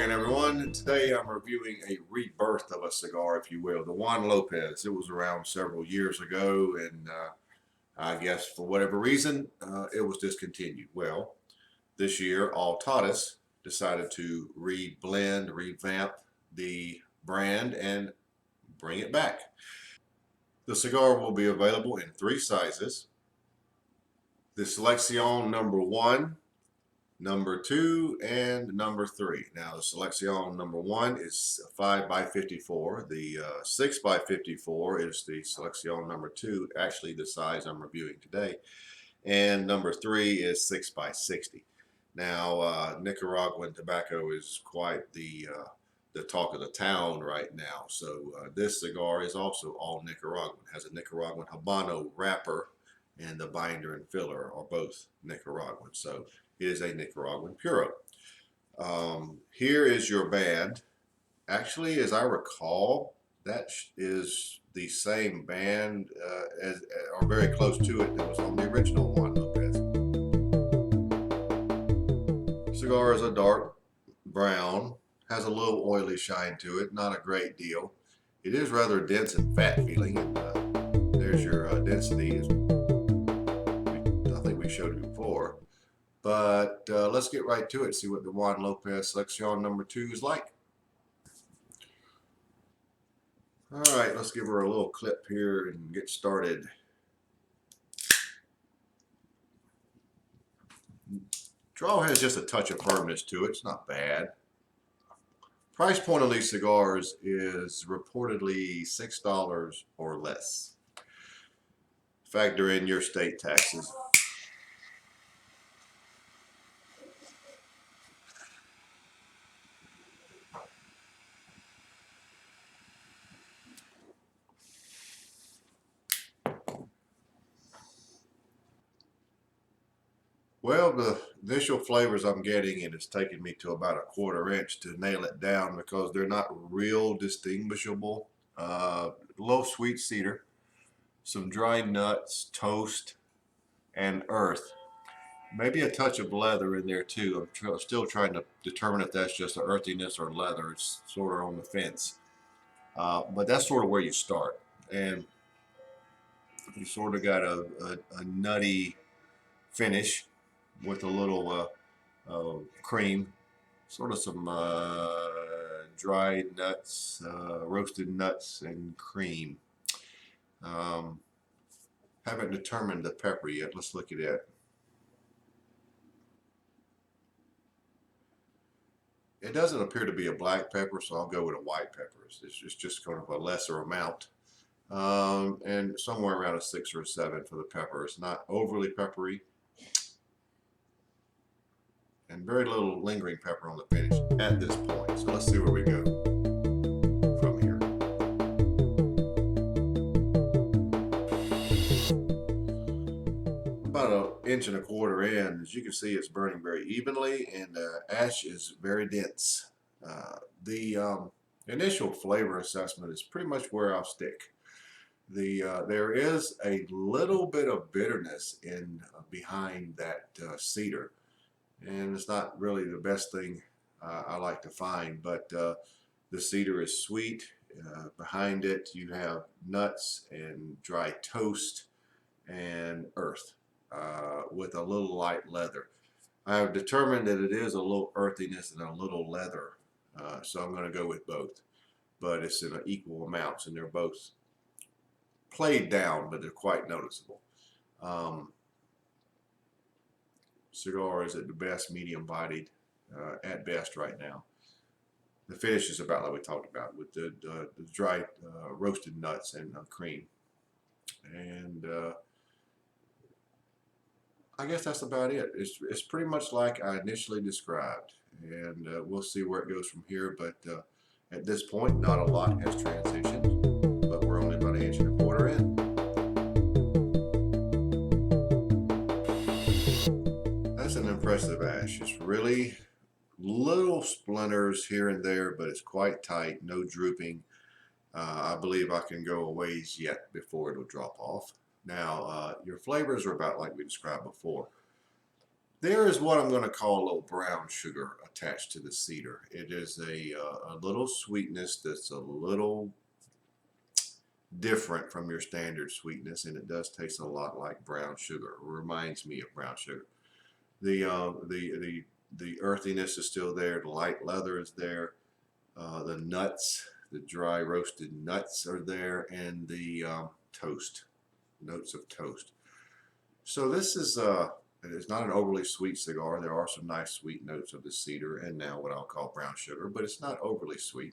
again, everyone. Today I'm reviewing a rebirth of a cigar, if you will, the Juan Lopez. It was around several years ago, and I guess for whatever reason, it was discontinued. Well, this year, Altadas decided to reblend, revamp the brand, and bring it back. The cigar will be available in 3 sizes. The Seleccion number 1, number 2, and number 3. Now the Seleccion number 1 is 5x54. The 6x54 is the Seleccion number 2, actually the size I'm reviewing today. And number 3 is 6x60. Now Nicaraguan tobacco is quite the talk of the town right now. So this cigar is also all Nicaraguan. It has a Nicaraguan Habano wrapper, and the binder and filler are both Nicaraguan. So it is a Nicaraguan Puro. Here is your band. Actually, as I recall, that is the same band or very close to it that was on the original Juan Lopez. Cigar is a dark brown, has a little oily shine to it, not a great deal. It is rather dense and fat feeling, and there's your density. I think we showed it before. But let's get right to it, see what the Juan Lopez Seleccion number 2 is like. Alright, let's give her a little clip here and get started. Draw has just a touch of firmness to it. It's not bad. Price point of these cigars is reportedly $6 or less. Factor in your state taxes. Well, the initial flavors I'm getting, and it's taken me to about a 1/4 inch to nail it down because they're not real distinguishable. Low sweet cedar, some dried nuts, toast, and earth. Maybe a touch of leather in there too. I'm still trying to determine if that's just an earthiness or leather. It's sort of on the fence. But that's sort of where you start. And you sort of got a nutty finish with a little cream, sort of some dried nuts, roasted nuts and cream. Haven't determined the pepper yet. Let's look at it. It doesn't appear to be a black pepper, so I'll go with a white pepper. It's just kind of a lesser amount. And somewhere around a 6 or a 7 for the pepper. It's not overly peppery. And very little lingering pepper on the finish at this point. So let's see where we go from here. About 1.25 inches in, as you can see, it's burning very evenly, and the ash is very dense. The initial flavor assessment is pretty much where I'll stick. There is a little bit of bitterness in behind that cedar. And it's not really the best thing I like to find, but the cedar is sweet. Behind it you have nuts and dry toast and earth with a little light leather. I have determined that it is a little earthiness and a little leather, so I'm going to go with both. But it's in equal amounts, and they're both played down, but they're quite noticeable. Cigar is at the best medium bodied at best right now. The finish is about like we talked about with the dried roasted nuts and cream. And I guess that's about it. It's pretty much like I initially described, and we'll see where it goes from here. But at this point, not a lot has transitioned, but we're only about 1.25 inches in. That's an impressive ash. It's really little splinters here and there, but it's quite tight, no drooping. I believe I can go a ways yet before it'll drop off. Now, your flavors are about like we described before. There is what I'm going to call a little brown sugar attached to the cedar. It is a little sweetness that's a little different from your standard sweetness, and it does taste a lot like brown sugar. It reminds me of brown sugar. The earthiness is still there. The light leather is there. The nuts, the dry roasted nuts are there, and the toast, notes of toast. So this is it's not an overly sweet cigar. There are some nice sweet notes of the cedar and now what I'll call brown sugar, but it's not overly sweet.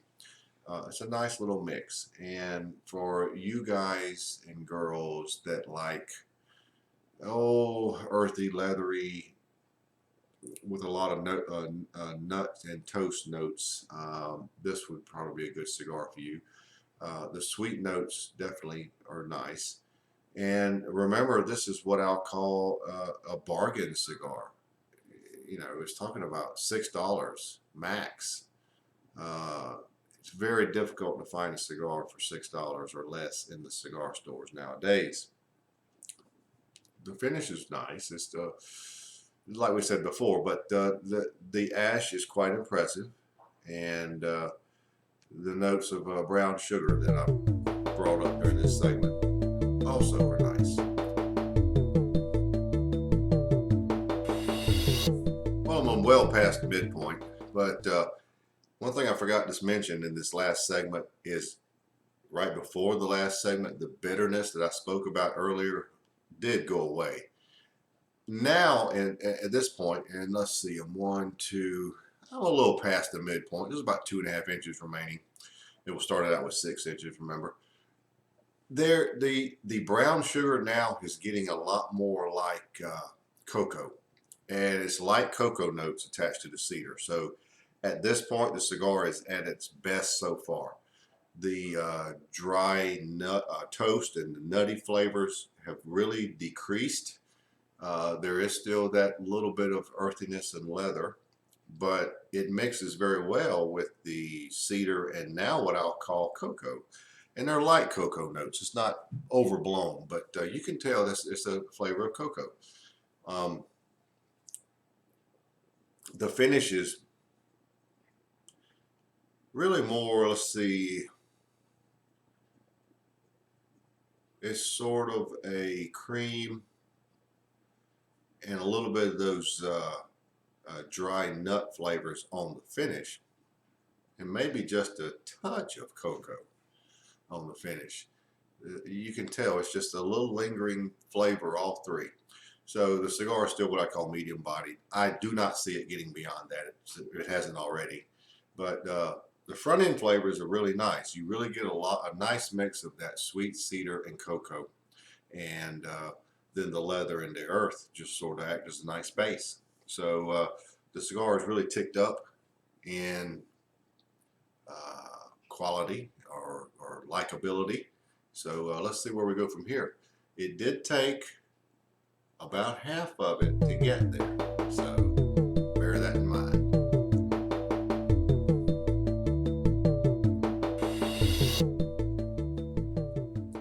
It's a nice little mix. And for you guys and girls that like, earthy, leathery, with a lot of nuts and toast notes, this would probably be a good cigar for you. The sweet notes definitely are nice. And remember, this is what I'll call a bargain cigar. You know, it's talking about $6 max. It's very difficult to find a cigar for $6 or less in the cigar stores nowadays. The finish is nice. It's like we said before, but the ash is quite impressive, and the notes of brown sugar that I brought up during this segment also are nice. Well, I'm well past the midpoint, but one thing I forgot to mention in this last segment is right before the last segment, the bitterness that I spoke about earlier did go away. Now, and at this point, and let's see, I'm a little past the midpoint. There's about 2.5 inches remaining. It was started out with 6 inches, remember. The brown sugar now is getting a lot more like cocoa, and it's light cocoa notes attached to the cedar. So at this point, the cigar is at its best so far. The dry toast and the nutty flavors have really decreased. There is still that little bit of earthiness and leather, but it mixes very well with the cedar and now what I'll call cocoa. And they're light cocoa notes. It's not overblown, but you can tell this it's a flavor of cocoa. The finish is really more, let's see, it's sort of a cream and a little bit of those dry nut flavors on the finish, and maybe just a touch of cocoa on the finish. You can tell it's just a little lingering flavor, all three. So the cigar is still what I call medium bodied. I do not see it getting beyond that. It hasn't already. But the front end flavors are really nice. You really get a nice mix of that sweet cedar and cocoa, and then the leather and the earth just sort of act as a nice base. So the cigar is really ticked up in quality or likability. So let's see where we go from here. It did take about half of it to get there, so bear that in mind.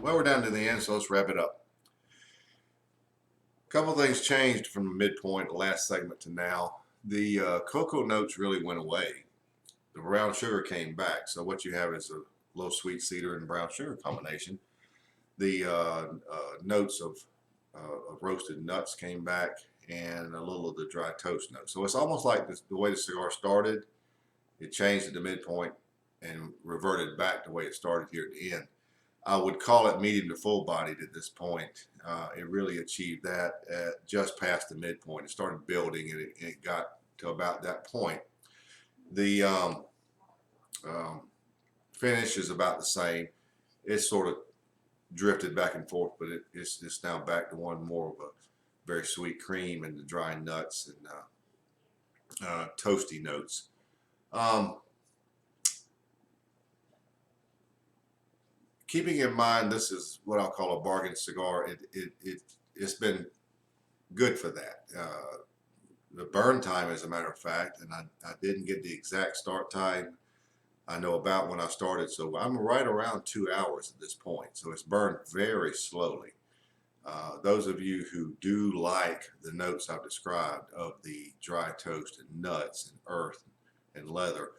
Well, we're down to the end, so let's wrap it up. A couple things changed from the midpoint, the last segment, to now. The cocoa notes really went away. The brown sugar came back, so what you have is a low sweet cedar and brown sugar combination. The notes of roasted nuts came back, and a little of the dry toast notes. So it's almost like the way the cigar started, it changed at the midpoint and reverted back the way it started here at the end. I would call it medium to full bodied at this point. It really achieved that at just past the midpoint. It started building, and it got to about that point. The finish is about the same. It's sort of drifted back and forth, but it's now back to one more of a very sweet cream and the dry nuts and toasty notes. Keeping in mind this is what I'll call a bargain cigar, it's been good for that. The burn time, as a matter of fact, and I didn't get the exact start time I know about when I started, so I'm right around 2 hours at this point. So it's burned very slowly. Those of you who do like the notes I've described of the dry toast and nuts and earth and leather,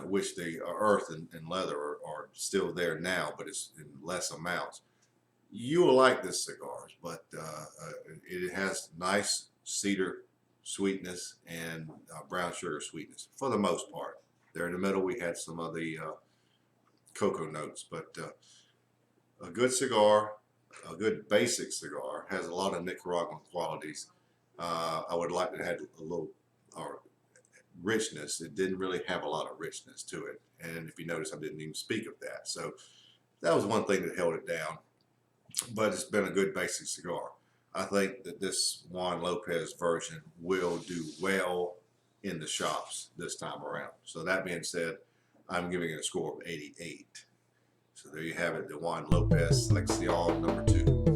which the earth and leather are still there now, but it's in less amounts. You will like this cigar, but it has nice cedar sweetness and brown sugar sweetness for the most part. There in the middle, we had some of the cocoa notes, but a good cigar, a good basic cigar, has a lot of Nicaraguan qualities. I would like to have a little richness. It didn't really have a lot of richness to it, and if you notice, I didn't even speak of that. So that was one thing that held it down, but it's been a good basic cigar. I think that this Juan Lopez version will do well in the shops this time around. So that being said, I'm giving it a score of 88. So there you have it, the Juan Lopez Seleccion #2.